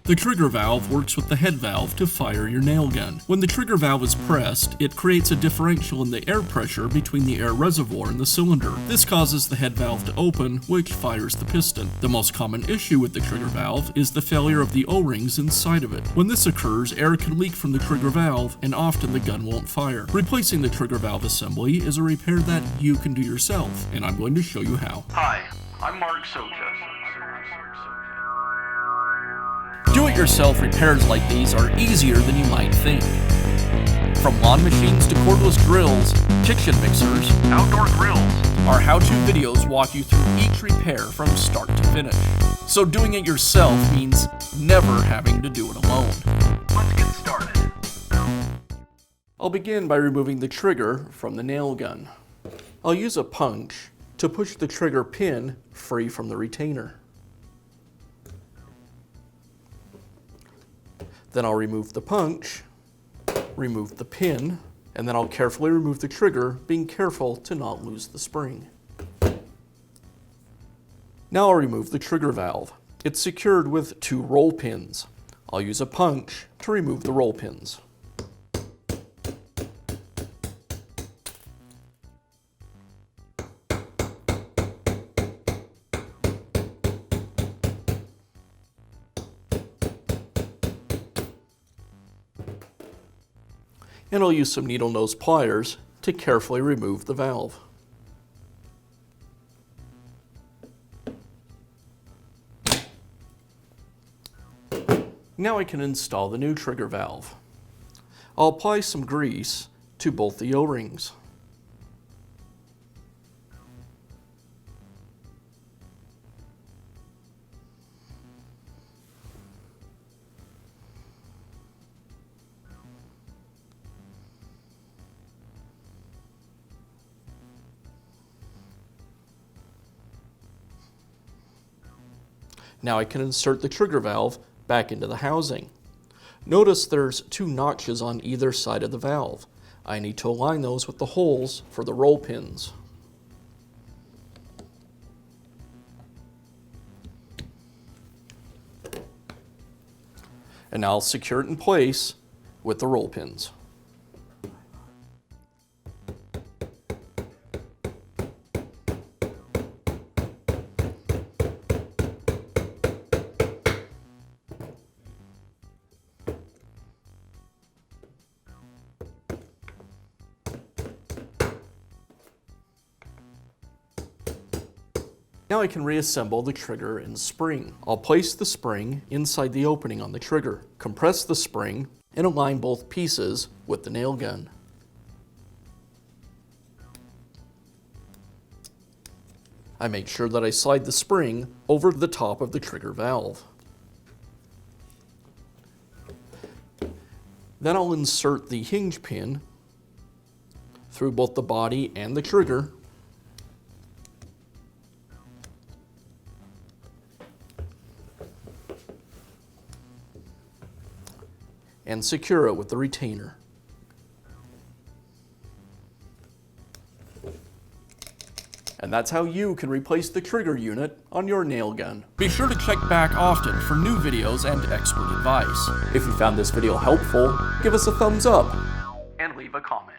The trigger valve works with the head valve to fire your nail gun. When the trigger valve is pressed, it creates a differential in the air pressure between the air reservoir and the cylinder. This causes the head valve to open, which fires the piston. The most common issue with the trigger valve is the failure of the O-rings inside of it. When this occurs, air can leak from the trigger valve, and often the gun won't fire. Replacing the trigger valve assembly is a repair that you can do yourself, and I'm going to show you how. Hi, I'm Mark Socha. Do-it-yourself repairs like these are easier than you might think. From lawn machines to cordless drills, kitchen mixers, Outdoor grills. our how-to videos walk you through each repair from start to finish. So doing it yourself means never having to do it alone. Let's get started. I'll begin by removing the trigger from the nail gun. I'll use a punch to push the trigger pin free from the retainer. Then I'll remove the punch, remove the pin, and then I'll carefully remove the trigger, being careful to not lose the spring. Now I'll remove the trigger valve. It's secured with 2 roll pins. I'll use a punch to remove the roll pins. And I'll use some needle nose pliers to carefully remove the valve. Now I can install the new trigger valve. I'll apply some grease to both the O-rings. Now I can insert the trigger valve back into the housing. Notice there's 2 notches on either side of the valve. I need to align those with the holes for the roll pins. And now I'll secure it in place with the roll pins. Now I can reassemble the trigger and spring. I'll place the spring inside the opening on the trigger, compress the spring, and align both pieces with the nail gun. I make sure that I slide the spring over the top of the trigger valve. Then I'll insert the hinge pin through both the body and the trigger. And secure it with the retainer. And that's how you can replace the trigger unit on your nail gun. Be sure to check back often for new videos and expert advice. If you found this video helpful, give us a thumbs up And leave a comment.